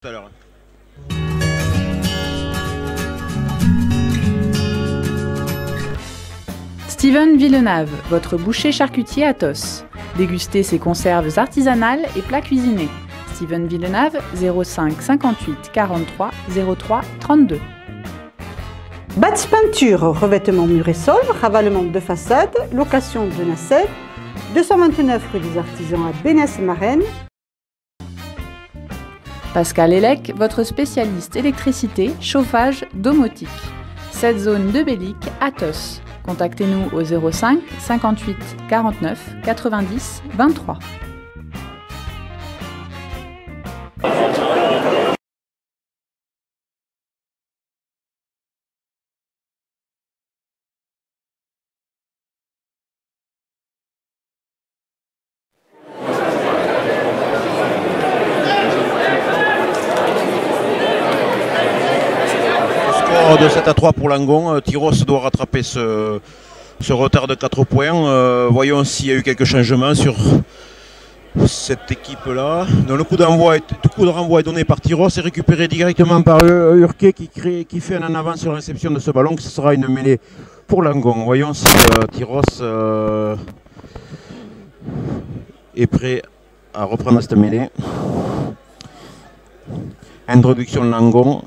tout à l'heure. Steven Villeneuve, votre boucher charcutier Athos. Dégustez ses conserves artisanales et plats cuisinés. Steven Villeneuve, 05 58 43 03 32. Bats Peinture, revêtement mur et sol, ravalement de façade, location de nacelle, 229 rue des Artisans à Bénesse-Marennes. Pascal Elec, votre spécialiste électricité, chauffage, domotique. 7 zones de Bellic, Athos. Contactez-nous au 05 58 49 90 23. De 7-3 pour Langon, Tyros doit rattraper ce retard de 4 points. Voyons s'il y a eu quelques changements sur cette équipe-là. Le coup de renvoi est donné par Tyros et récupéré directement par Urquet qui fait un en avant sur la réception de ce ballon. Ce sera une mêlée pour Langon. Voyons si Tyros est prêt à reprendre cette mêlée. Introduction Langon.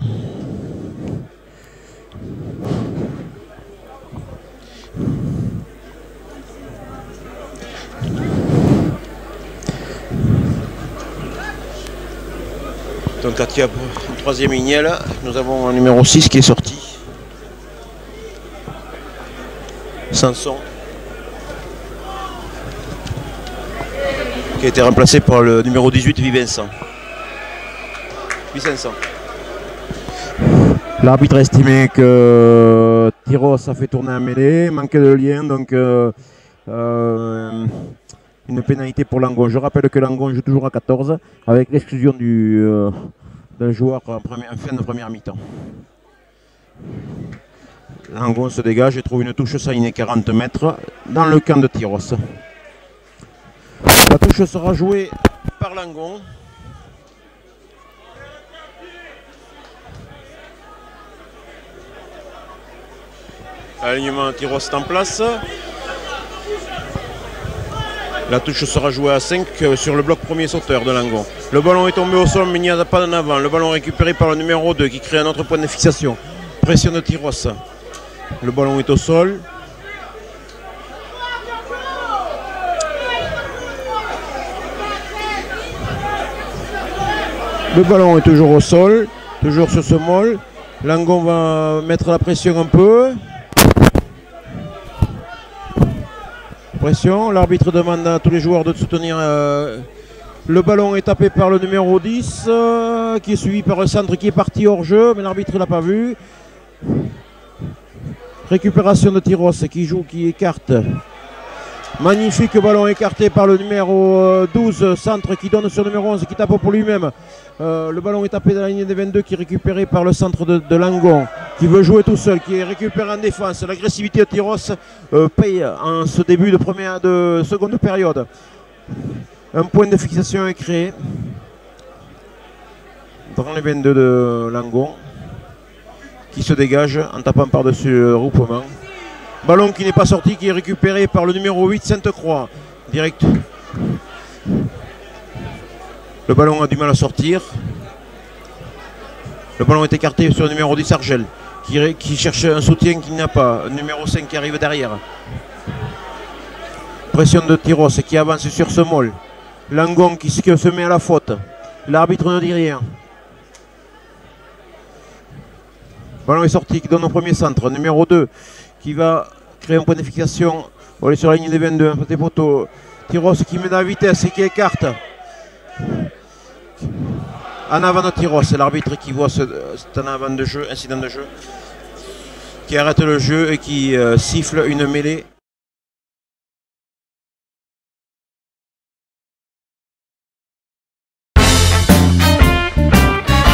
Donc il y a une troisième lignelle, nous avons un numéro 6 qui est sorti. Sanson. Qui a été remplacé par le numéro 18 Vincent. L'arbitre a estimé que Tyros a fait tourner un mêlée, manquait de lien, donc une pénalité pour Langon. Je rappelle que Langon joue toujours à 14 avec l'exclusion d'un joueur en fin de première mi-temps. Langon se dégage et trouve une touche signée 40 mètres dans le camp de Tyros. La touche sera jouée par Langon. Alignement Tyros est en place. La touche sera jouée à 5 sur le bloc premier sauteur de Langon. Le ballon est tombé au sol mais il n'y a pas d'en avant. Le ballon récupéré par le numéro 2 qui crée un autre point de fixation. Pression de Tyros. Le ballon est au sol. Le ballon est toujours au sol, toujours sur ce molle. Langon va mettre la pression un peu. Pression, l'arbitre demande à tous les joueurs de soutenir. Le ballon est tapé par le numéro 10 qui est suivi par un centre qui est parti hors jeu, mais l'arbitre ne l'a pas vu. Récupération de Tyros qui joue, qui écarte. Magnifique ballon écarté par le numéro 12, centre qui donne sur le numéro 11 qui tape pour lui-même. Le ballon est tapé dans la ligne des 22 qui est récupéré par le centre de Langon qui veut jouer tout seul, qui est récupéré en défense. L'agressivité de Tyros paye en ce début de seconde période. Un point de fixation est créé dans les 22 de Langon qui se dégage en tapant par-dessus le regroupement. Ballon qui n'est pas sorti, qui est récupéré par le numéro 8 Sainte-Croix. Direct. Le ballon a du mal à sortir. Le ballon est écarté sur le numéro 10 Argel qui cherche un soutien qu'il n'a pas. Le numéro 5 qui arrive derrière. Pression de Tyros qui avance sur ce molle. Langon qui se met à la faute. L'arbitre ne dit rien. Ballon est sorti qui donne au premier centre. Numéro 2 qui va créer un point de fixation. On est sur la ligne des 22, un petit poteau. Tyros qui met dans la vitesse et qui écarte. En avant de Tyros, c'est l'arbitre qui voit cet en avant de jeu, incident de jeu, qui arrête le jeu et qui siffle une mêlée.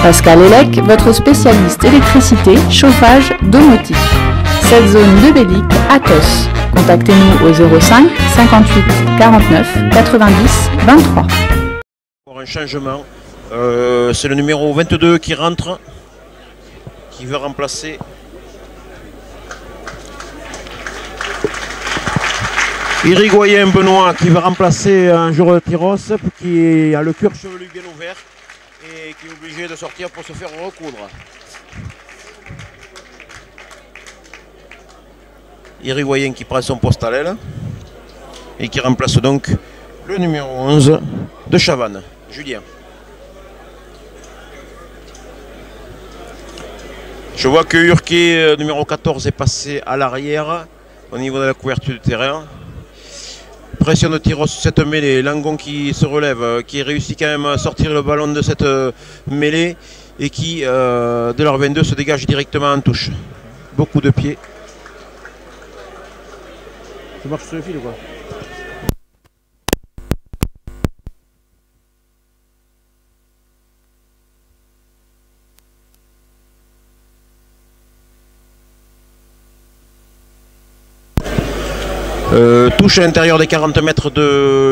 Pascal Elec, votre spécialiste électricité, chauffage, domotique. 7 zones de Bellic, Athos. Contactez-nous au 05 58 49 90 23. Pour un changement, C'est le numéro 22 qui rentre, qui veut remplacer Irigoyen Benoît, qui va remplacer un joueur de Tyros qui a le cuir chevelu bien ouvert et qui est obligé de sortir pour se faire recoudre. Irigoyen qui prend son poste à l'aile et qui remplace donc le numéro 11 de Chavannes, Julien. Je vois que Urquet, numéro 14, est passé à l'arrière au niveau de la couverture du terrain. Pression de Tyros sur cette mêlée, Langon qui se relève, qui réussit quand même à sortir le ballon de cette mêlée et qui, de leur 22, se dégage directement en touche. Beaucoup de pieds. Tu marches sur le fil ou quoi? Touche à l'intérieur des 40 mètres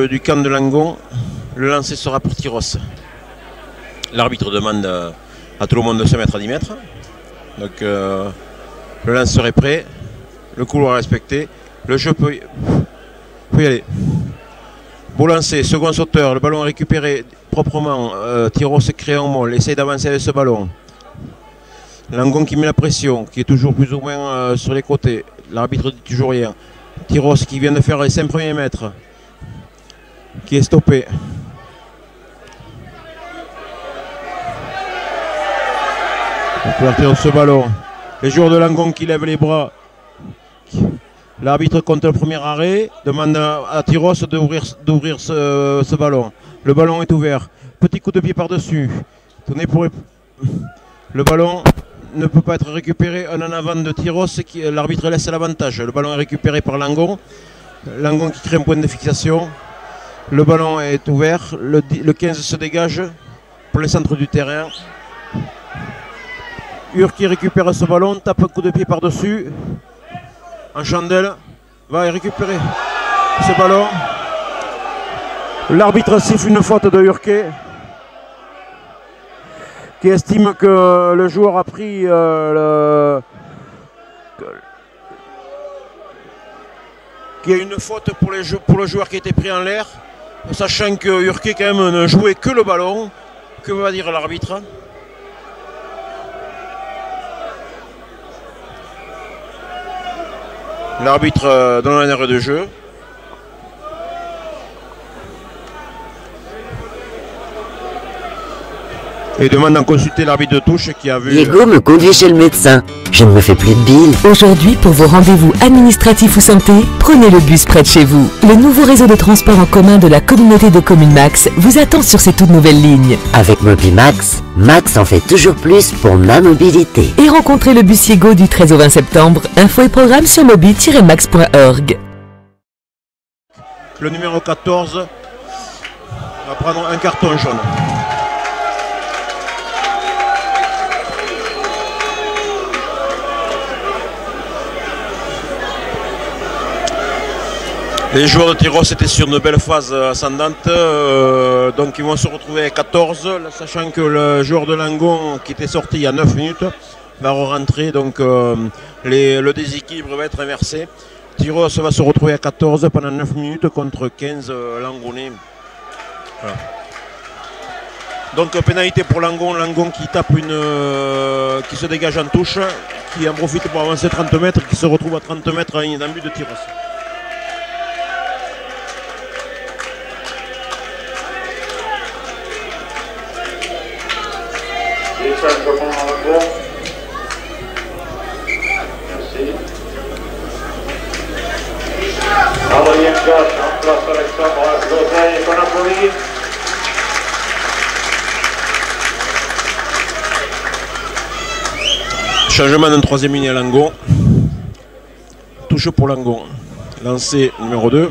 du camp de Langon. Le lancer sera pour Tyros. L'arbitre demande à tout le monde de se mettre à 10 mètres. Donc le lanceur est prêt. Le couloir est respecté. Le jeu peut y aller. Beau lancer, second sauteur. Le ballon est récupéré proprement. Tyros crée un molle. Essaye d'avancer avec ce ballon. Langon qui met la pression, qui est toujours plus ou moins sur les côtés. L'arbitre dit toujours rien. Tyros qui vient de faire les 5 premiers mètres, qui est stoppé. On peut partir de ce ballon. Les joueurs de Langon qui lèvent les bras. L'arbitre compte le premier arrêt, demande à Tyros d'ouvrir ce ballon. Le ballon est ouvert. Petit coup de pied par-dessus. Le ballon ne peut pas être récupéré. Un en avant de Tyros, l'arbitre laisse l'avantage. Le ballon est récupéré par Langon. Langon qui crée un point de fixation. Le ballon est ouvert. Le 15 se dégage pour le centre du terrain. Urquet récupère ce ballon, tape un coup de pied par-dessus. En chandelle, va récupérer ce ballon. L'arbitre siffle une faute de Urquet, qui estime que le joueur a pris qu'il y a une faute pour le joueur qui était pris en l'air, sachant que Urquet quand même ne jouait que le ballon. Que va dire l'arbitre? L'arbitre donne un arrêt de jeu. Et demande d'en consulter l'arbitre de touche qui a vu... Diego me conduit chez le médecin. Je ne me fais plus de bile. Aujourd'hui, pour vos rendez-vous administratifs ou santé, prenez le bus près de chez vous. Le nouveau réseau de transport en commun de la communauté de communes Max vous attend sur ces toutes nouvelles lignes. Avec Mobimax, Max en fait toujours plus pour ma mobilité. Et rencontrez le bus Diego du 13 au 20 septembre. Infos et programmes sur mobi-max.org. Le numéro 14 va prendre un carton jaune. Les joueurs de Tyros étaient sur une belle phase ascendante, donc ils vont se retrouver à 14, sachant que le joueur de Langon qui était sorti il y a 9 minutes va re-rentrer, donc le déséquilibre va être inversé. Tyros va se retrouver à 14 pendant 9 minutes contre 15 Langonais. Voilà. Donc pénalité pour Langon, Langon qui tape qui se dégage en touche, qui en profite pour avancer 30 mètres, qui se retrouve à 30 mètres à la ligne d'un but de Tyros. Adrien Gauche en place Alexandre José et qu'on applaudit. Changement d'un troisième ligne à Langon. Touche pour Langon. Lancé numéro 2.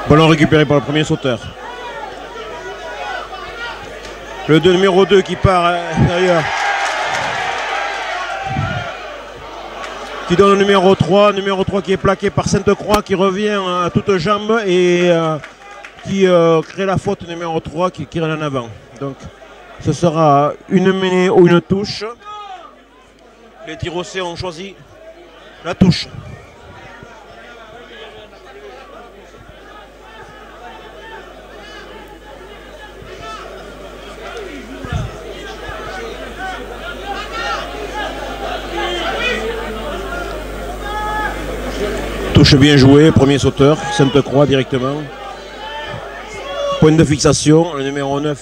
Ballon récupéré par le premier sauteur. Le numéro 2 qui part d'ailleurs. Qui donne le numéro 3 qui est plaqué par Sainte-Croix, qui revient à toutes jambes et qui crée la faute numéro 3 qui tire en avant. Donc ce sera une mêlée ou une touche. Les Tirossais ont choisi la touche. Touche bien jouée, premier sauteur, Sainte-Croix directement. Point de fixation, le numéro 9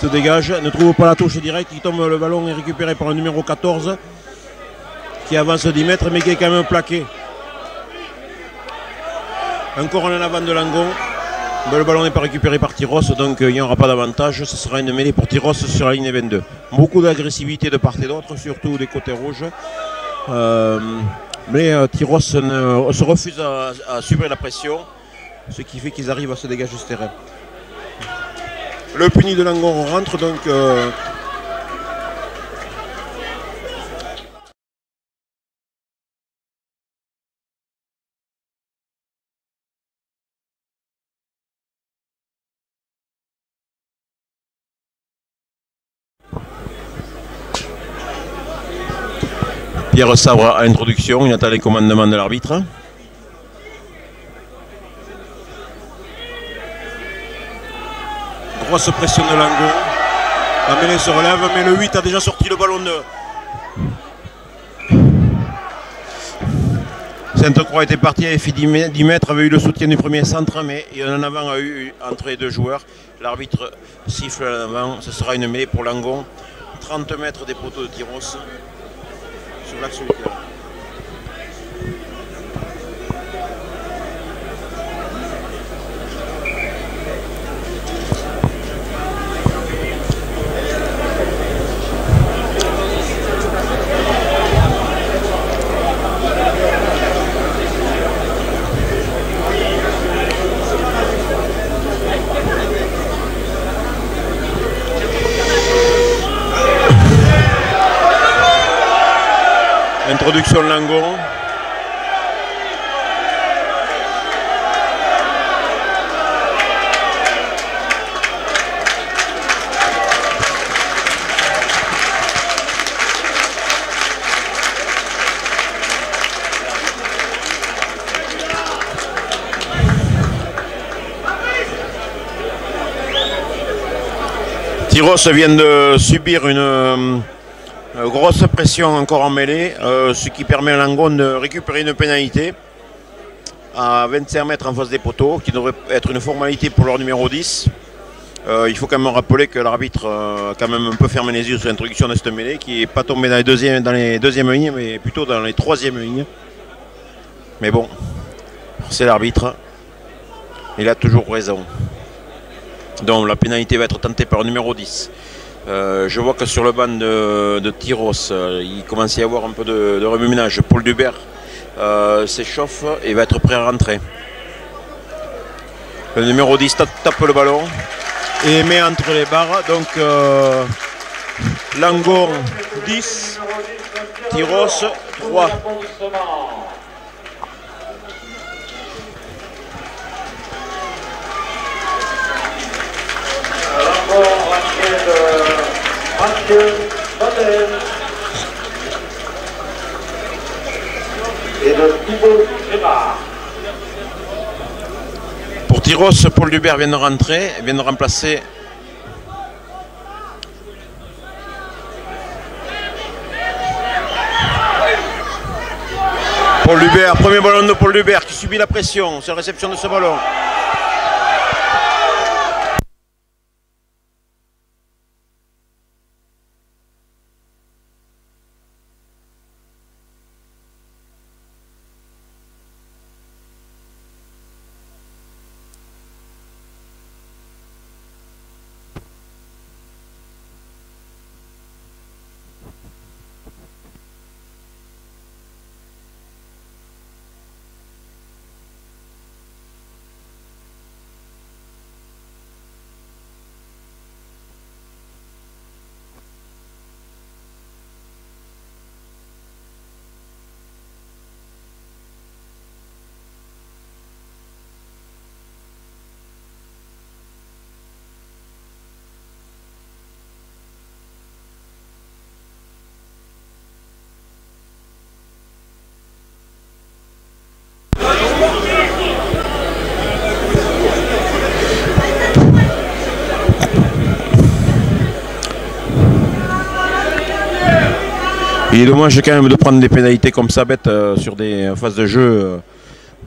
se dégage, ne trouve pas la touche directe, il tombe, le ballon est récupéré par le numéro 14 qui avance 10 mètres mais qui est quand même plaqué. Encore en avant de Langon, le ballon n'est pas récupéré par Tyros, donc il n'y aura pas d'avantage, ce sera une mêlée pour Tyros sur la ligne 22. Beaucoup d'agressivité de part et d'autre, surtout des côtés rouges. Mais Tyros se refuse à subir la pression, ce qui fait qu'ils arrivent à se dégager ce terrain. Le puni de Langon rentre donc. Pierre Sabre à l'introduction, il attend les commandements de l'arbitre. Grosse pression de Langon. La mêlée se relève, mais le 8 a déjà sorti le ballon de. Sainte-Croix était parti, avait fait 10 mètres, avait eu le soutien du premier centre, mais il y en avant a eu entre les deux joueurs. L'arbitre siffle en avant, ce sera une mêlée pour Langon. 30 mètres des poteaux de Tyros sur l'axe du terrain. Introduction Langon. Tyros vient de subir une grosse pression encore en mêlée, ce qui permet à Langon de récupérer une pénalité à 25 mètres en face des poteaux, qui devrait être une formalité pour leur numéro 10. Il faut quand même rappeler que l'arbitre a quand même un peu fermé les yeux sur l'introduction de cette mêlée, qui n'est pas tombée dans les deuxièmes lignes, mais plutôt dans les troisièmes lignes. Mais bon, c'est l'arbitre, il a toujours raison. Donc la pénalité va être tentée par le numéro 10. Je vois que sur le banc de Tyros, il commence à y avoir un peu de remue-ménage. Paul Dubert s'échauffe et va être prêt à rentrer. Le numéro 10 tape le ballon et met entre les barres. Donc Langon 10, Tyros 3. Pour Tyros, Paul Dubert vient de rentrer, vient de remplacer Paul Dubert. Premier ballon de Paul Dubert qui subit la pression sur la réception de ce ballon. Il est dommage quand même de prendre des pénalités comme ça bêtes sur des phases de jeu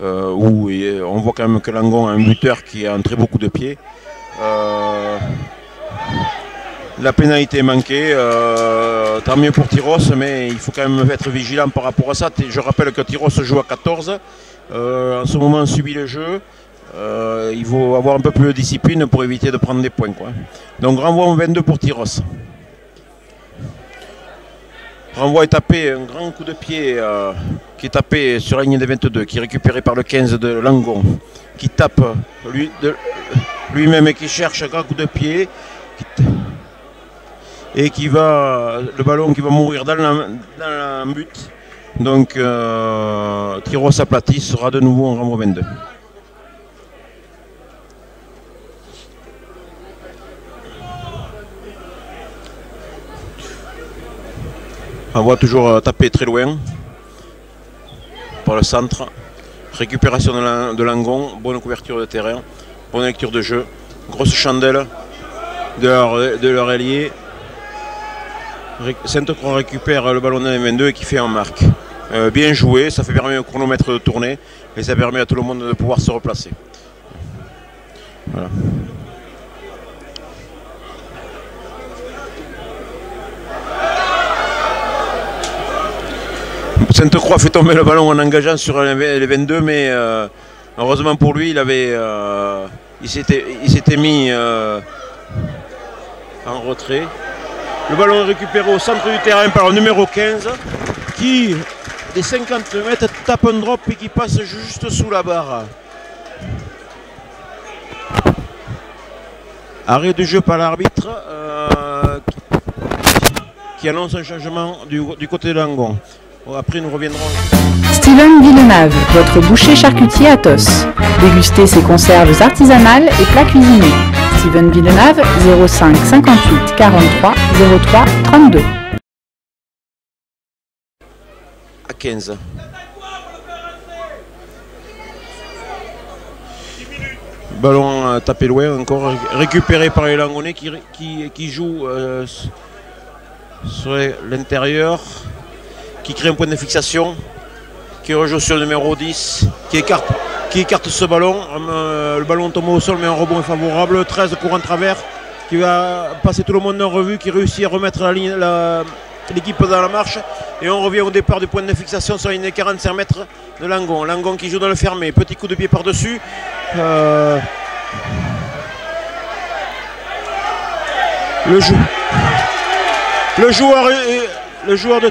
où on voit quand même que Langon a un buteur qui a entré beaucoup de pieds. La pénalité est manquée, tant mieux pour Tyros, mais il faut quand même être vigilant par rapport à ça. Je rappelle que Tyros joue à 14, en ce moment on subit le jeu. Il faut avoir un peu plus de discipline pour éviter de prendre des points, quoi. Donc renvoi en 22 pour Tyros. Renvoi est tapé, un grand coup de pied qui est tapé sur la ligne des 22, qui est récupéré par le 15 de Langon, qui tape lui-même et qui cherche un grand coup de pied. Et qui va, le ballon qui va mourir dans la but. Donc Tyros aplati sera de nouveau en renvoi 22. On voit toujours taper très loin par le centre. Récupération de Langon, bonne couverture de terrain, bonne lecture de jeu, grosse chandelle de leur ailier. Sainte-Croix récupère le ballon dans les 22 et qui fait en marque. Bien joué, ça fait permettre au chronomètre de tourner et ça permet à tout le monde de pouvoir se replacer. Voilà. Sainte-Croix fait tomber le ballon en engageant sur les 22, mais heureusement pour lui, il s'était mis en retrait. Le ballon est récupéré au centre du terrain par le numéro 15 qui, des 50 mètres, tape un drop et qui passe juste sous la barre. Arrêt du jeu par l'arbitre qui annonce un changement du côté de Langon. Après nous reviendrons. Steven Villeneuve, votre boucher charcutier à Tos. Dégustez ses conserves artisanales et plats cuisinés. Steven Villeneuve, 05 58 43 03 32. À 15. Ballon tapé loin encore, récupéré par les Langonnais qui jouent sur l'intérieur, qui crée un point de fixation, qui rejoue sur le numéro 10, qui écarte ce ballon. Le ballon tombe au sol mais un rebond est favorable. 13 courant travers qui va passer tout le monde en revue, qui réussit à remettre l'équipe dans la marche. Et on revient au départ du point de fixation sur la ligne des 45 mètres de Langon. Langon qui joue dans le fermé, petit coup de pied par-dessus. Le joueur de... Le joueur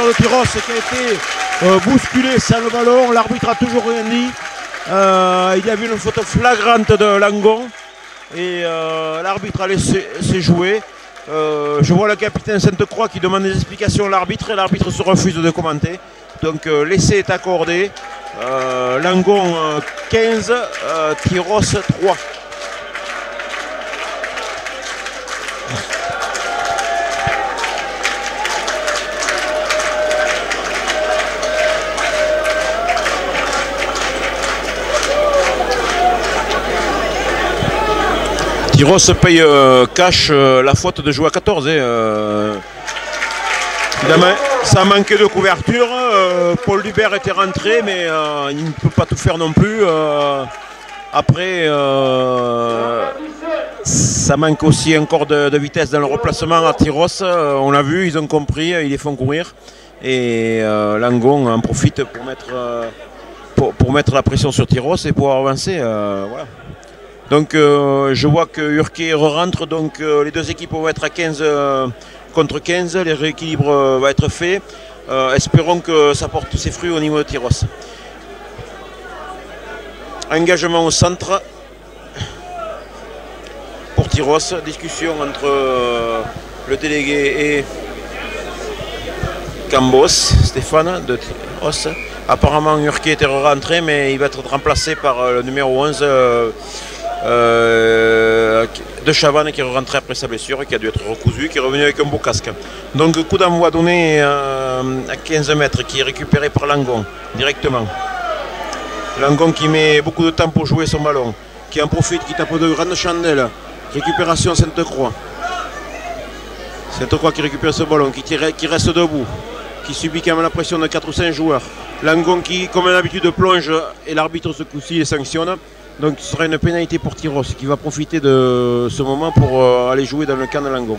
de Tyros qui a été bousculé sans le ballon, l'arbitre a toujours rien dit. Il y avait une faute flagrante de Langon et l'arbitre a laissé jouer. Je vois le capitaine Sainte-Croix qui demande des explications à l'arbitre et l'arbitre se refuse de commenter. Donc l'essai est accordé. Langon 15, Tyros 3. Tyros paye cash la faute de jouer à 14. Ça a manqué de couverture. Paul Dubert était rentré, mais il ne peut pas tout faire non plus. Après, ça manque aussi encore de vitesse dans le replacement à Tyros. On l'a vu, ils ont compris, ils les font courir. Et Langon en profite pour mettre la pression sur Tyros et pouvoir avancer. Voilà. Donc je vois que Urquet rentre, donc les deux équipes vont être à 15 contre 15, les rééquilibres va être fait. Espérons que ça porte ses fruits au niveau de Tyros. Engagement au centre pour Tyros, discussion entre le délégué et Cambos, Stéphane de Tyros. Apparemment Urquet était rentré, mais il va être remplacé par le numéro 11 de Chavannes qui est rentré après sa blessure et qui a dû être recousu, qui est revenu avec un beau casque. Donc coup d'envoi donné à 15 mètres qui est récupéré par Langon directement. Langon qui met beaucoup de temps pour jouer son ballon. qui en profite, qui tape de grandes chandelles. Récupération Sainte-Croix. Sainte-Croix qui récupère ce ballon, qui reste debout, qui subit quand même la pression de 4 ou 5 joueurs. Langon qui, comme d'habitude, plonge et l'arbitre ce coup-ci les sanctionne. Donc ce sera une pénalité pour Tyros qui va profiter de ce moment pour aller jouer dans le camp de Langon.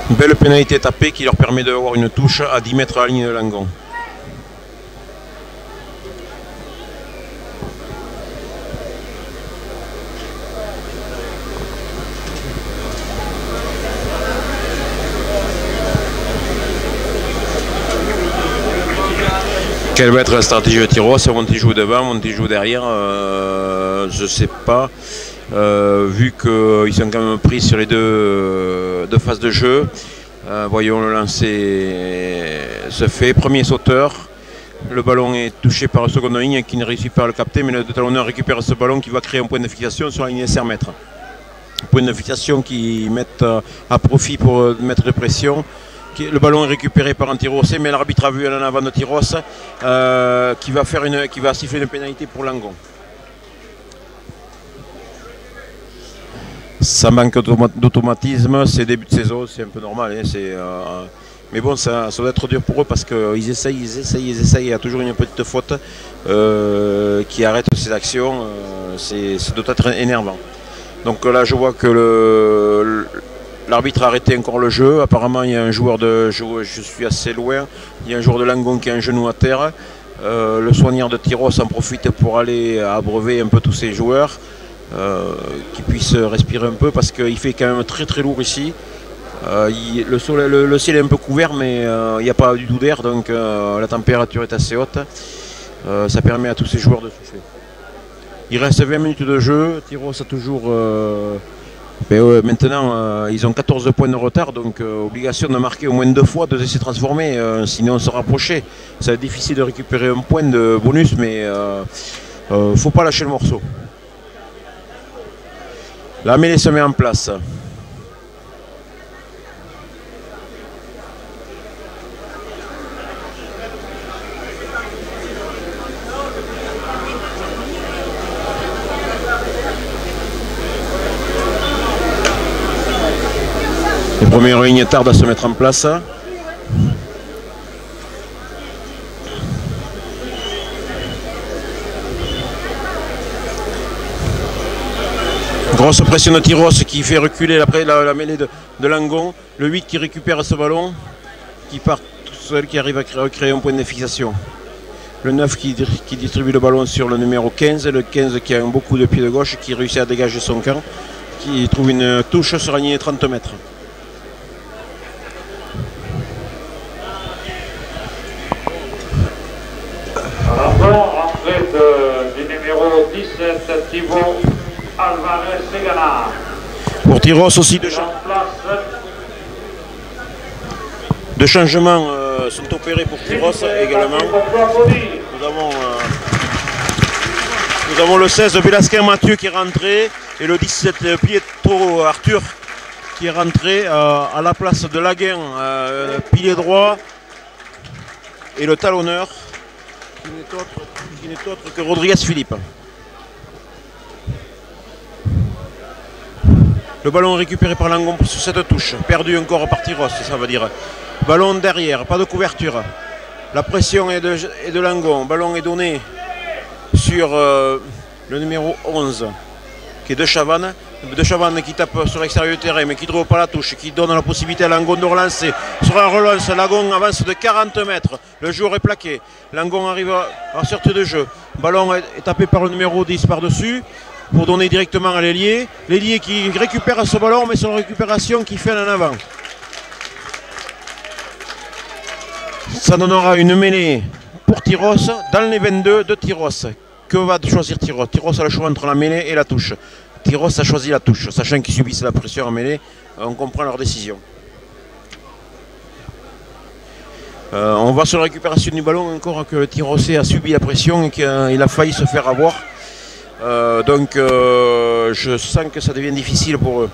Une belle pénalité tapée qui leur permet d'avoir une touche à 10 mètres à la ligne de Langon. Quelle va être la stratégie de Tyros? Vont-ils jouer devant, vont-ils jouer derrière? Je ne sais pas. Vu qu'ils sont quand même pris sur les deux phases de jeu. Voyons le lancer se fait. Premier sauteur. Le ballon est touché par le second ligne qui ne réussit pas à le capter, mais le talonneur récupère ce ballon qui va créer un point de fixation sur la ligne des 5 mètres. Point de fixation qui mettent à profit pour mettre de pression. Le ballon est récupéré par un Tyros, mais l'arbitre a vu en avant de Tyros qui va siffler une pénalité pour Langon. Ça manque d'automatisme, c'est début de saison, c'est un peu normal. Hein, mais bon, ça doit être dur pour eux parce qu'ils essayent, il y a toujours une petite faute qui arrête ces actions. Ça doit être énervant. Donc là, je vois que l'arbitre a arrêté encore le jeu. Apparemment, il y a un joueur je suis assez loin. Il y a un joueur de Langon qui a un genou à terre. Le soigneur de Tyros en profite pour aller abreuver un peu tous ces joueurs, qui puissent respirer un peu parce qu'il fait quand même très très lourd ici. Le ciel est un peu couvert, mais il n'y a pas du tout d'air, donc la température est assez haute. Ça permet à tous ces joueurs de souffler. Il reste 20 minutes de jeu. Tyros a toujours... maintenant, ils ont 14 points de retard, donc obligation de marquer au moins 2 fois, de s'y transformer, sinon on se rapprocher. Ça va être difficile de récupérer un point de bonus, mais faut pas lâcher le morceau. La mêlée se met en place. Les premières lignes tardent à se mettre en place. Grosse pression de Tyros qui fait reculer la mêlée de Langon. Le 8 qui récupère ce ballon, qui part tout seul, qui arrive à créer un point de fixation. Le 9 qui distribue le ballon sur le numéro 15. Le 15 qui a un beau coup de pied de gauche, qui réussit à dégager son camp, qui trouve une touche sur la ligne de 30 mètres. Entrée du numéro 17, Thibaut Alvarez-Segana. Pour Tyros aussi, deux changements sont opérés pour Tyros également. Nous avons le 16 Velasquez Mathieu qui est rentré et le 17 Pietro Arthur qui est rentré à la place de Laguin, pilier droit, et le talonneur qui n'est autre que Rodriguez Philippe. Le ballon récupéré par Langon sur cette touche, perdu encore par Tyros, ça veut dire. Ballon derrière, pas de couverture. La pression est de Langon. Ballon est donné sur le numéro 11, qui est De Chavannes. De Chavannes qui tape sur l'extérieur du terrain, mais qui ne trouve pas la touche, qui donne la possibilité à Langon de relancer. Sur un relance, Langon avance de 40 mètres. Le joueur est plaqué. Langon arrive à sortir de jeu. Ballon est tapé par le numéro 10 par-dessus, pour donner directement à l'ailier. L'ailier qui récupère ce ballon, mais son récupération qui fait en avant. Ça donnera une mêlée pour Tyros dans les 22 de Tyros. Que va choisir Tyros? Tyros a le choix entre la mêlée et la touche. Tyros a choisi la touche, sachant qu'ils subissent la pression en mêlée. On comprend leur décision. On va sur la récupération du ballon, encore que Tyros a subi la pression et qu'il a failli se faire avoir. Donc je sens que ça devient difficile pour eux.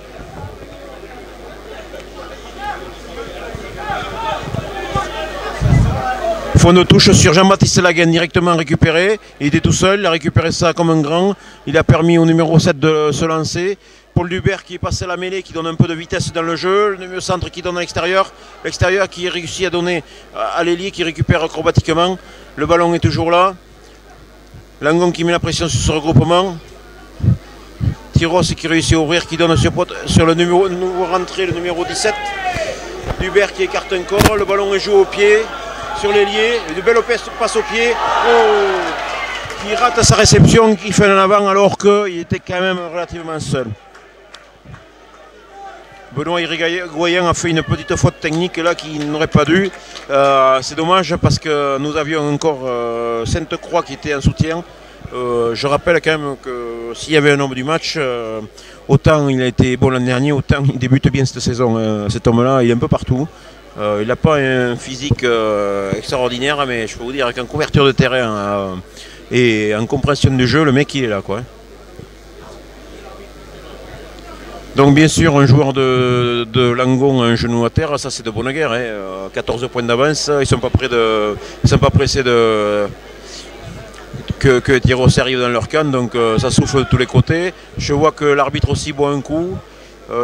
fond de touche sur Jean-Baptiste Laguenne, directement récupéré. Il était tout seul, il a récupéré ça comme un grand. Il a permis au numéro 7 de se lancer. Paul Dubert qui est passé à la mêlée, qui donne un peu de vitesse dans le jeu. Le numéro centre qui donne à l'extérieur. L'extérieur qui réussit à donner à l'ailier qui récupère acrobatiquement. Le ballon est toujours là. Langon qui met la pression sur ce regroupement. Tyros qui réussit à ouvrir, qui donne sur le nouveau rentré, le numéro 17. Dubert qui écarte un corps. Le ballon est joué au pied, sur l'ailier. De belle passe au pied. Oh, qui rate sa réception, qui fait en avant alors qu'il était quand même relativement seul. Benoît Irigoyen a fait une petite faute technique là qu'il n'aurait pas dû. C'est dommage parce que nous avions encore Sainte-Croix qui était en soutien. Je rappelle quand même que s'il y avait un homme du match, autant il a été bon l'an dernier, autant il débute bien cette saison. Cet homme-là, il est un peu partout. Il n'a pas un physique extraordinaire, mais je peux vous dire qu'en couverture de terrain et en compréhension du jeu, le mec il est là, quoi. Donc bien sûr, un joueur de Langon, un genou à terre, ça c'est de bonne guerre. 14 points d'avance, ils ne sont pas pressés que Tyros arrive dans leur camp, donc ça souffle de tous les côtés. Je vois que l'arbitre aussi boit un coup.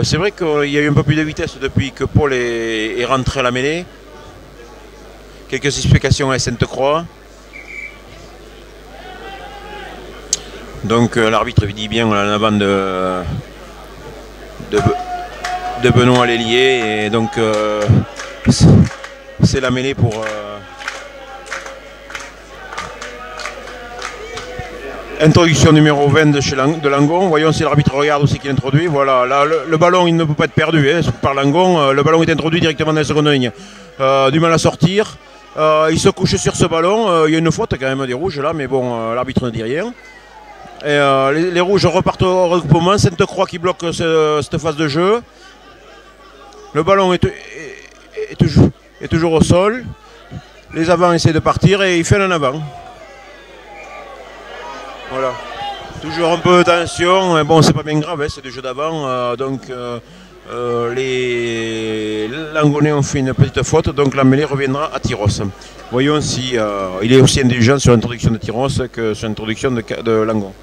C'est vrai qu'il y a eu un peu plus de vitesse depuis que Paul est rentré à la mêlée. Quelques explications à Sainte-Croix. Donc l'arbitre dit bien en avant de Benoît l'ailier, et donc c'est la mêlée pour introduction numéro 20 de Langon. Voyons si l'arbitre regarde aussi qu'il introduit. Voilà, là le ballon il ne peut pas être perdu par Langon. Le ballon est introduit directement dans la seconde ligne. Du mal à sortir. Il se couche sur ce ballon. Il y a une faute quand même des rouges là, mais bon, l'arbitre ne dit rien. Et les rouges repartent au regroupement. Sainte-Croix qui bloque cette phase de jeu. Le ballon est toujours au sol. Les avants essaient de partir et il fait un avant. Voilà. Toujours un peu de tension. Bon, c'est pas bien grave, c'est du jeu d'avant. Donc les Langonais ont fait une petite faute. Donc la mêlée reviendra à Tyros. Voyons si il est aussi indulgent sur l'introduction de Tyros que sur l'introduction de Langon.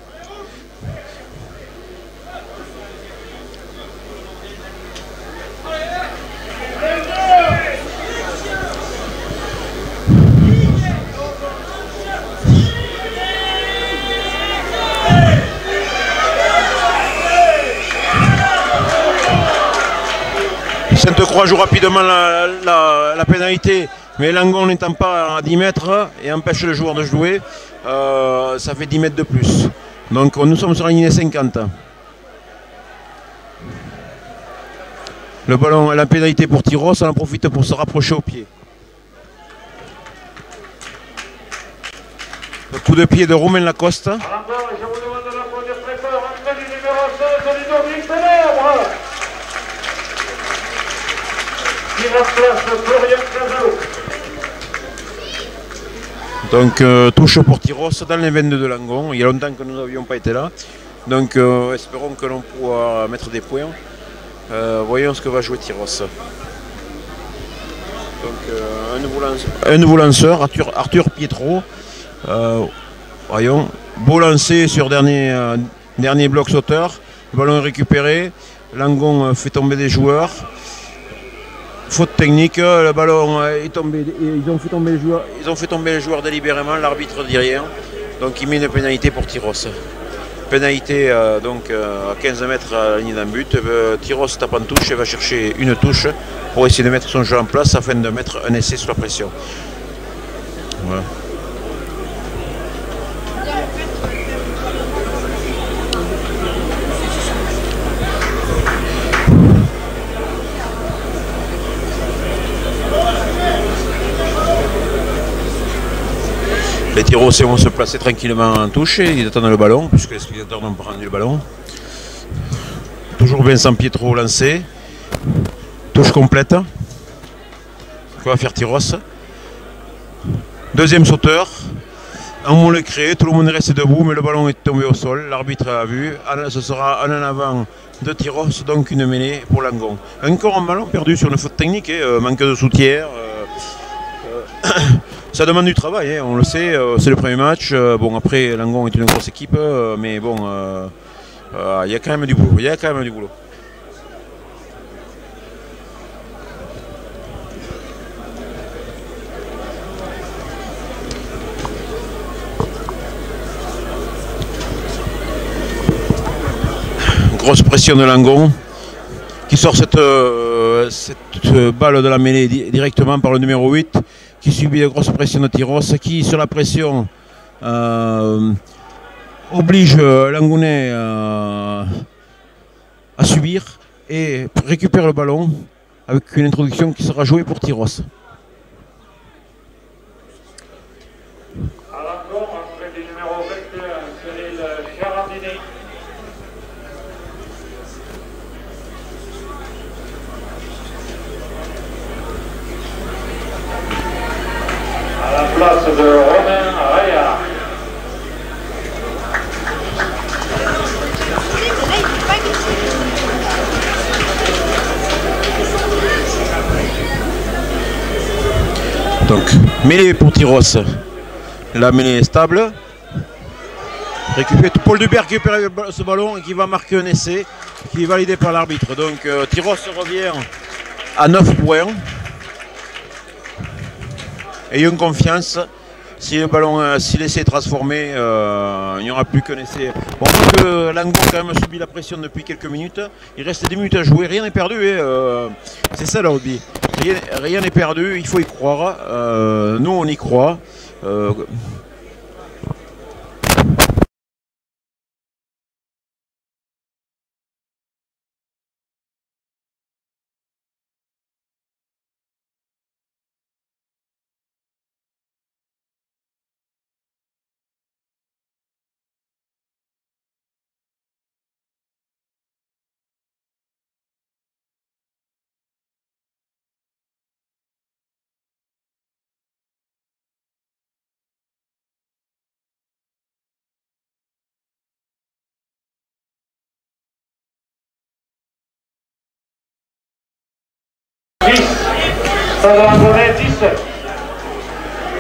Sainte-Croix joue rapidement la pénalité, mais Langon n'étant pas à 10 mètres et empêche le joueur de jouer, ça fait 10 mètres de plus. Donc nous sommes sur la ligne 50. Le ballon, la pénalité pour Tyros, on en profite pour se rapprocher au pied. Le coup de pied de Romain Lacoste. Donc touche pour Tyros dans les 22 de Langon. Il y a longtemps que nous n'avions pas été là. Donc espérons que l'on pourra mettre des points. Voyons ce que va jouer Tyros. Donc un nouveau lanceur, Arthur Pietro. Voyons. Beau lancer sur dernier bloc sauteur. Le ballon est récupéré. Langon fait tomber des joueurs. Faute technique, le ballon est tombé, ils ont fait tomber les joueurs délibérément, l'arbitre ne dit rien, donc il met une pénalité pour Tyros. Pénalité donc à 15 mètres à la ligne d'un but. Tyros tape en touche et va chercher une touche pour essayer de mettre son jeu en place afin de mettre un essai sous la pression. Voilà. Les Tyrossiens vont se placer tranquillement en touche et ils attendent le ballon, puisque les spectateurs n'ont pas rendu le ballon. Toujours Vincent Pietro lancé. Touche complète. Que va faire Tyros? Deuxième sauteur. On le crée, tout le monde est resté debout, mais le ballon est tombé au sol. L'arbitre a vu. Ce sera un en avant de Tyros, donc une mêlée pour Langon. Encore un ballon perdu sur une faute technique, manque de soutien. ça demande du travail, hein, on le sait, c'est le premier match. Bon, après, Langon est une grosse équipe, mais bon, il y a quand même du boulot. Grosse pression de Langon qui sort cette balle de la mêlée directement par le numéro 8 qui subit la grosse pression de Tyros qui sur la pression oblige Langonais à subir et récupère le ballon avec une introduction qui sera jouée pour Tyros. À Langon, entrée du numéro 21, Cyril Charandini. À la place de Romain Raya. Donc, mêlée pour Tyros. La mêlée est stable. Paul Dubert récupère ce ballon et qui va marquer un essai qui est validé par l'arbitre. Donc, Tyros revient à 9 points. Ayons confiance. Si le ballon, si l'essai est transformé, il n'y aura plus qu'un essai. Bon, on voit que Langon quand même subit la pression depuis quelques minutes. Il reste 10 minutes à jouer, rien n'est perdu. C'est ça le rugby. Rien n'est perdu, il faut y croire. Nous on y croit.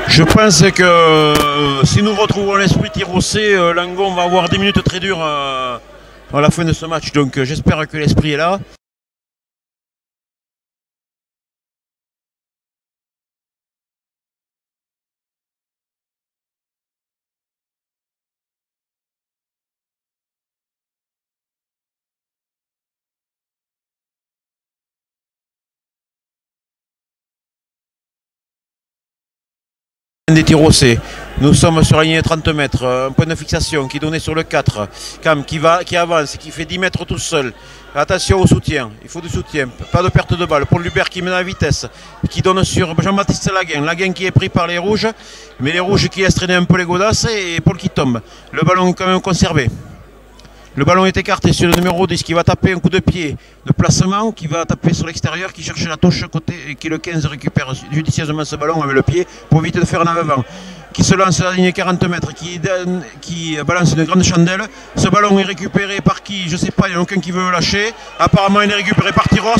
Je pense que si nous retrouvons l'esprit tyrossé, Langon va avoir 10 minutes très dures à la fin de ce match. Donc j'espère que l'esprit est là. Des tyrossés. Nous sommes sur la ligne de 30 mètres, un point de fixation qui est donné sur le 4. Cam qui avance, qui fait 10 mètres tout seul. Attention au soutien, il faut du soutien, pas de perte de balle. Paul Lubert qui mène à la vitesse, qui donne sur Jean-Baptiste Laguin. Laguin qui est pris par les rouges, mais les rouges qui laissent traîner un peu les godasses et Paul qui tombe. Le ballon est quand même conservé. Le ballon est écarté sur le numéro 10 qui va taper un coup de pied de placement, qui va taper sur l'extérieur, qui cherche la touche côté, et qui le 15 récupère judicieusement ce ballon avec le pied pour éviter de faire un avant. Qui se lance à la ligne 40 mètres, qui balance une grande chandelle. Ce ballon est récupéré par qui? Je ne sais pas, il n'y a aucun qui veut le lâcher. Apparemment il est récupéré par Tyros,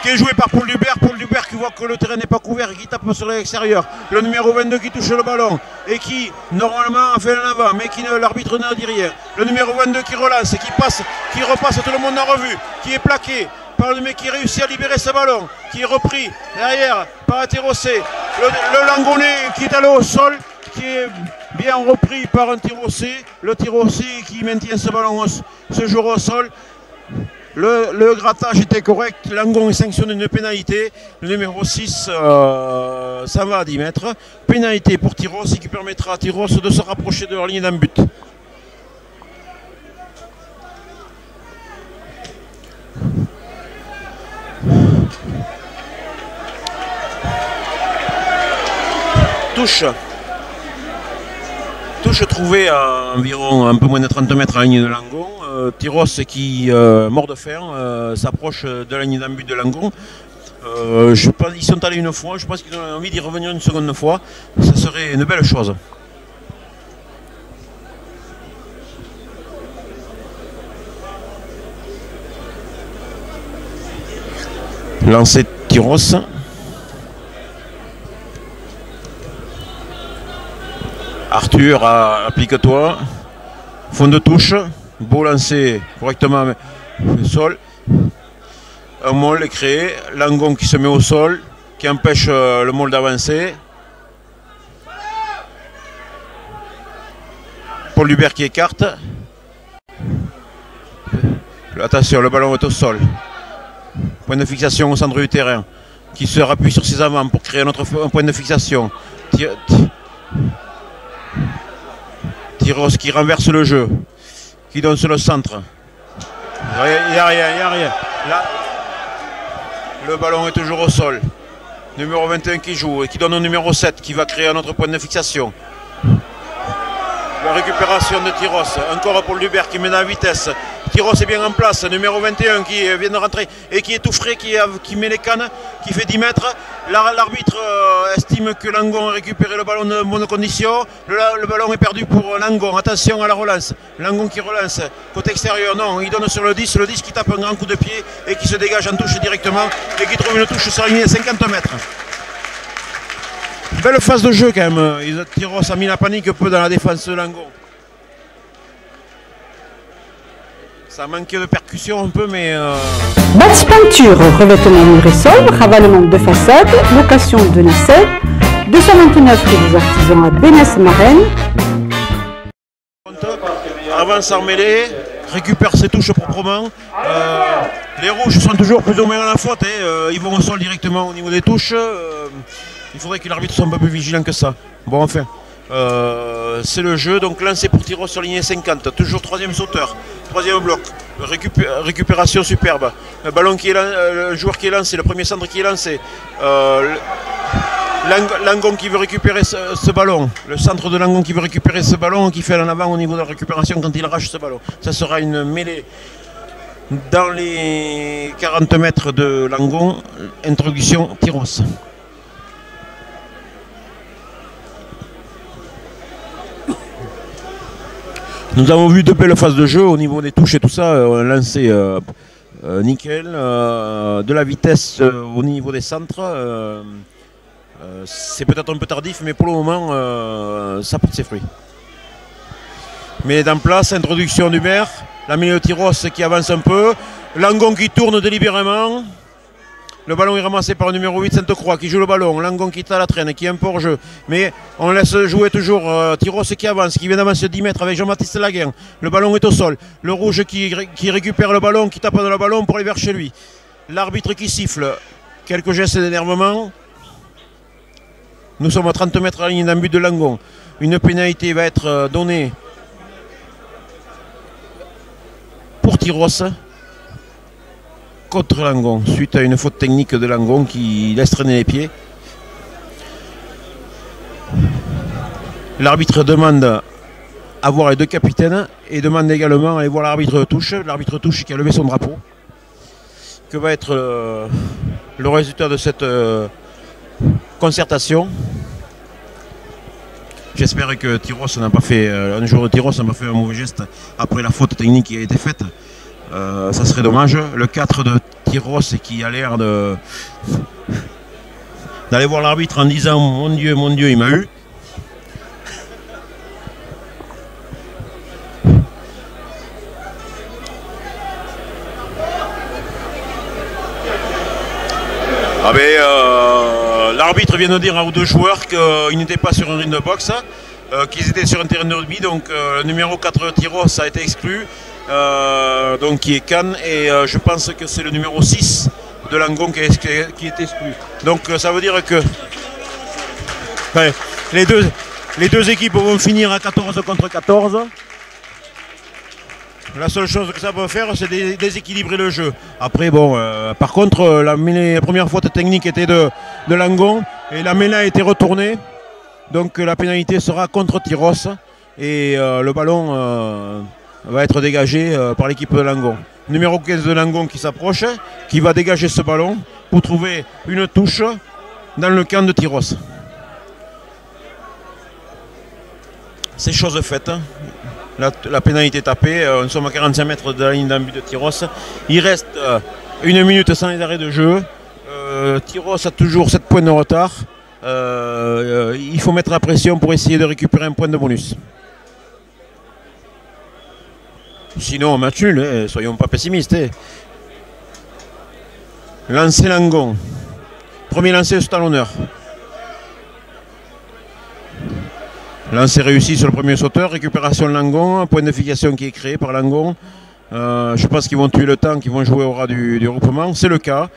qui est joué par Paul Dubert. Paul Dubert qui voit que le terrain n'est pas couvert et qui tape sur l'extérieur. Le numéro 22 qui touche le ballon et qui normalement a fait un avant, mais qui l'arbitre ne dit rien. Le numéro 22 qui relance, qui repasse tout le monde en revue, qui est plaqué par le mec qui réussit à libérer ce ballon, qui est repris derrière par un Tyrossé. Le Langonais qui est allé au sol, qui est bien repris par un Tyrossé. Le Tyrossé qui maintient ce ballon, ce jour au sol. Le grattage était correct. Langon sanctionne une pénalité. Le numéro 6, ça va à 10 mètres. Pénalité pour Tyros qui permettra à Tyros de se rapprocher de leur ligne d'un but. Touche trouvée à environ un peu moins de 30 mètres à la ligne de Langon. Tyros qui, mort de faim, s'approche de la ligne d'un but de Langon. Je pense qu'ils sont allés une fois, je pense qu'ils ont envie d'y revenir une seconde fois. Ça serait une belle chose. Lancé Tyros. Arthur, applique-toi. Fond de touche. Beau lancé correctement au sol. Un môle est créé. Langon qui se met au sol, qui empêche le môle d'avancer. Paul Hubert qui écarte. Attention, le ballon est au sol. Point de fixation au centre du terrain. Qui se rappuie sur ses avants pour créer un point de fixation. Tyros qui renverse le jeu. Qui donne sur le centre. Il n'y a rien. Là, le ballon est toujours au sol. Numéro 21 qui joue et qui donne au numéro 7 qui va créer un autre point de fixation. La récupération de Tyros, encore Paul Hubert qui mène à vitesse. Tyros est bien en place, numéro 21 qui vient de rentrer et qui est tout frais, qui met les cannes, qui fait 10 mètres. L'arbitre estime que Langon a récupéré le ballon de bonne condition. Le ballon est perdu pour Langon. Attention à la relance. Langon qui relance. Côté extérieur, non, il donne sur le 10. Le 10 qui tape un grand coup de pied et qui se dégage en touche directement et qui trouve une touche sur la ligne à 50 mètres. Belle phase de jeu quand même. Tyros a mis la panique un peu dans la défense de Langon. Ça a manqué de percussion un peu, mais... Bâti peinture, revêtement mur et sol, ravalement de façade, location de nacelle, 229 rue des Artisans à Bénesse-Marraine. Avance en mêlée, récupère ses touches proprement. Les rouges sont toujours plus ou moins à la faute. Ils vont au sol directement au niveau des touches. Il faudrait que l'arbitre soit un peu plus vigilant que ça. Bon, enfin, c'est le jeu. Donc lancé pour Tyros sur ligne 50. Toujours troisième sauteur, troisième bloc. Récupération superbe. Le ballon qui est le joueur qui est lancé, le premier centre qui est lancé. Langon qui veut récupérer ce ballon. Le centre de Langon qui veut récupérer ce ballon, qui fait en avant au niveau de la récupération quand il arrache ce ballon. Ça sera une mêlée dans les 40 mètres de Langon. Introduction Tyros. Nous avons vu de belles phases de jeu au niveau des touches et tout ça, un lancé nickel, de la vitesse au niveau des centres. C'est peut-être un peu tardif, mais pour le moment, ça porte ses fruits. Mais en place, introduction d'Hubert, la mêlée de Tyros qui avance un peu, Langon qui tourne délibérément. Le ballon est ramassé par le numéro 8, Sainte-Croix, qui joue le ballon. Langon qui est à la traîne, qui est un peu hors jeu. Mais on laisse jouer toujours Tyros qui avance, qui vient d'avancer 10 mètres avec Jean-Baptiste Laguin. Le ballon est au sol. Le rouge qui récupère le ballon, qui tape dans le ballon pour aller vers chez lui. L'arbitre qui siffle. Quelques gestes d'énervement. Nous sommes à 30 mètres à la ligne d'un but de Langon. Une pénalité va être donnée pour Tyros contre Langon, suite à une faute technique de Langon qui laisse traîner les pieds. L'arbitre demande à voir les deux capitaines et demande également à aller voir l'arbitre touche. L'arbitre touche qui a levé son drapeau. Que va être le résultat de cette concertation? J'espère que Tyros n'a pas fait, un joueur de Tyros n'a pas fait un mauvais geste après la faute technique qui a été faite. Ça serait dommage. Le 4 de Tyros qui a l'air d'aller voir l'arbitre en disant mon Dieu, il m'a eu. Ah ben, l'arbitre vient de dire à deux joueurs qu'ils n'étaient pas sur un ring de boxe, qu'ils étaient sur un terrain de rugby. Donc le numéro 4 Tyros a été exclu. Donc qui est Cannes et je pense que c'est le numéro 6 de Langon qui est exclu. Donc ça veut dire que ouais, les deux équipes vont finir à 14 contre 14. La seule chose que ça peut faire, c'est déséquilibrer le jeu. Après, bon, par contre, la première faute technique était de Langon et la mêlée a été retournée. Donc la pénalité sera contre Tyros et le ballon va être dégagé par l'équipe de Langon. Numéro 15 de Langon qui s'approche, qui va dégager ce ballon pour trouver une touche dans le camp de Tyros. C'est chose faite. La pénalité est tapée. Nous sommes à 45 mètres de la ligne d'un but de Tyros. Il reste 1 minute sans les arrêts de jeu. Tyros a toujours 7 points de retard. il faut mettre la pression pour essayer de récupérer un point de bonus. Sinon, match nul, hein, soyons pas pessimistes. Hein. Lancer Langon. Premier lancer sur talonneur. Lancer réussi sur le premier sauteur. Récupération Langon. Un point de fixation qui est créé par Langon. Je pense qu'ils vont tuer le temps, qu'ils vont jouer au ras du regroupement. C'est le cas.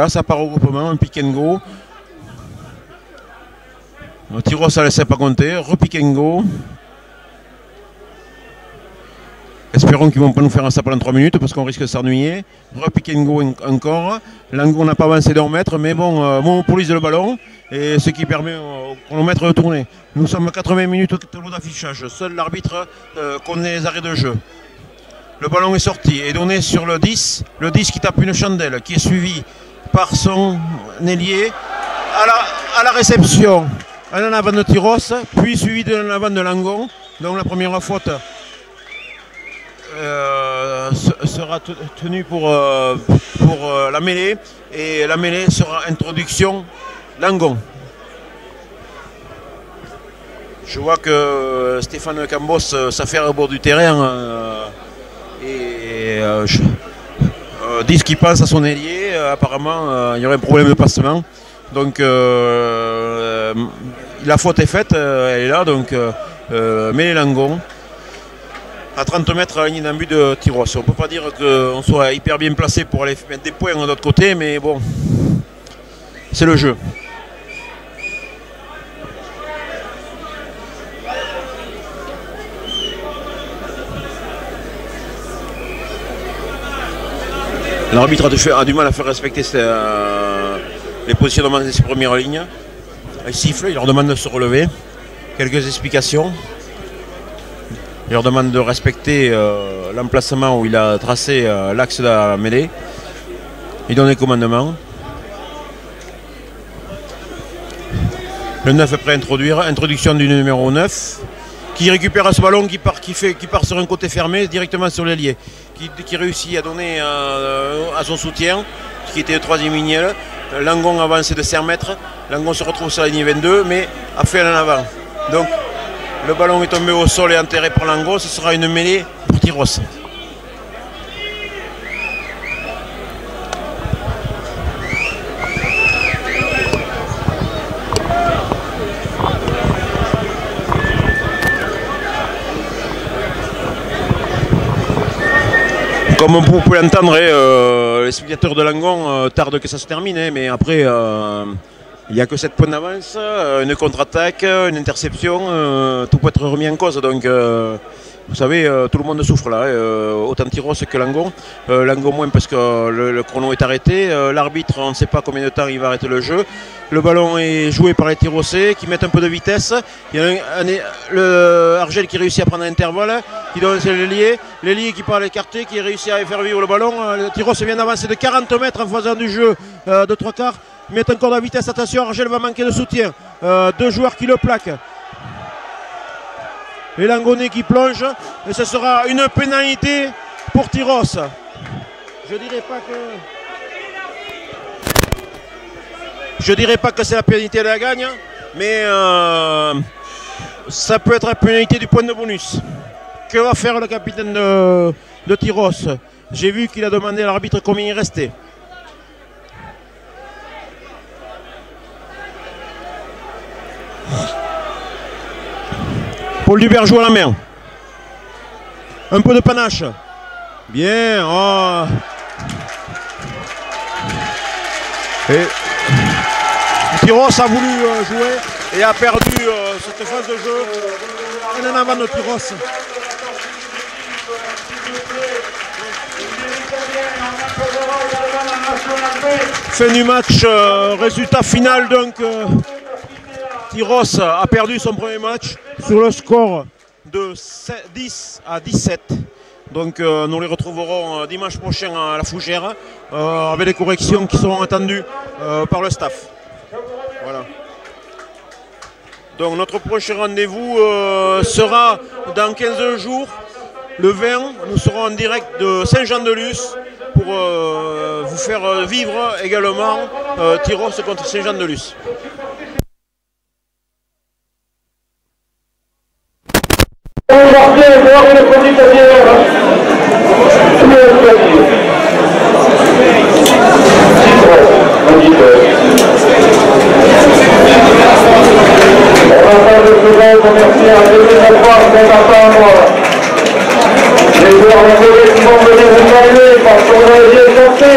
Ça part au regroupement. Un pick and go. Tyros, ça ne laisse pas compter. Repick and go. Espérons qu'ils ne vont pas nous faire un ça pendant 3 minutes parce qu'on risque de s'ennuyer. Repick and go encore. Langon n'a pas avancé d'1 mètre, mais bon, monopolise le ballon et ce qui permet au chronomètre de tourner. Nous sommes à 80 minutes au tableau d'affichage. Seul l'arbitre connaît les arrêts de jeu. Le ballon est sorti et donné sur le 10. Le 10 qui tape une chandelle, qui est suivi par son ailier à la réception. Un en avant de Tyros, puis suivi d'un en avant de Langon. Donc la première faute sera tenue pour la mêlée. Et la mêlée sera introduction Langon. Je vois que Stéphane Cambos s'affaire au bord du terrain dit ce qu'il pense à son ailier. Apparemment, il y aurait un problème de passement. Donc, la faute est faite, elle est là. Donc, mêlée Langon. À 30 mètres à la ligne d'un but de Tyros. On ne peut pas dire qu'on soit hyper bien placé pour aller mettre des points de l'autre côté, mais bon, c'est le jeu. L'arbitre a du mal à faire respecter les positionnements de ses premières lignes. Il siffle, il leur demande de se relever. Quelques explications. Il leur demande de respecter l'emplacement où il a tracé l'axe de la mêlée. Il donne les commandements. Le 9 est prêt à introduire. Introduction du numéro 9 qui récupère ce ballon qui part sur un côté fermé directement sur l'ailier. Qui réussit à donner à son soutien, qui était le 3e ligne. Langon avance de 5 mètres. Langon se retrouve sur la ligne 22, mais a fait un en avant. Donc, le ballon est tombé au sol et enterré par Langon. Ce sera une mêlée pour Tyros. Comme vous pouvez l'entendre, les spectateurs de Langon tardent que ça se termine, mais après il n'y a que 7 points d'avance, une contre-attaque, une interception, tout peut être remis en cause. Donc vous savez, tout le monde souffre là, autant Tyros que Langon. Langon moins parce que le chrono est arrêté. L'arbitre, on ne sait pas combien de temps il va arrêter le jeu. Le ballon est joué par les Tyrosais qui mettent un peu de vitesse. Il y a le Argel qui réussit à prendre un intervalle, qui donne l'ailier qui part à l'écarter, qui réussit à faire vivre le ballon. Le Tyros vient d'avancer de 40 mètres en faisant du jeu de 3/4. Ils mettent encore de la vitesse, attention, Argel va manquer de soutien. 2 joueurs qui le plaquent. Et Langonnet qui plonge, et ce sera une pénalité pour Tyros. Je dirais pas que c'est la pénalité de la gagne, mais ça peut être la pénalité du point de bonus. Que va faire le capitaine de Tyros? J'ai vu qu'il a demandé à l'arbitre combien il restait. Paul Dubert joue à la main. Un peu de panache. Bien. Oh. Et Tyros a voulu jouer et a perdu cette phase de jeu. On en avant de Tyros. Fin du match, résultat final donc. Tyros a perdu son premier match sur le score de 10 à 17. Donc nous les retrouverons dimanche prochain à la Fougère avec des corrections qui seront attendues par le staff. Voilà. Donc notre prochain rendez-vous sera dans 15 jours. Le 20, nous serons en direct de Saint-Jean-de-Luz pour vous faire vivre également Tyros contre Saint-Jean-de-Luz. Martin, voir le premier carrière. On va faire le second commercial à 2003 pour attendre. Les joueurs vont collectivement venir vous saluer parce qu'on a bien chanté.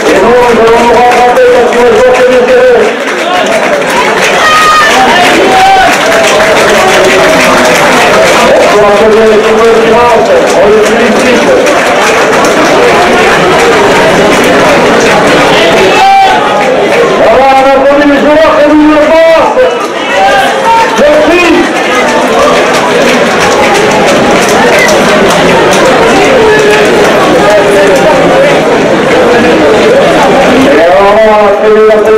Et nous, nous allons nous rattraper parce qu'on est sorti du terrain. On va poser les secondes suivantes. On les félicite. Voilà, on a connu les joueurs comme ils le pensent. Merci. Et alors, on va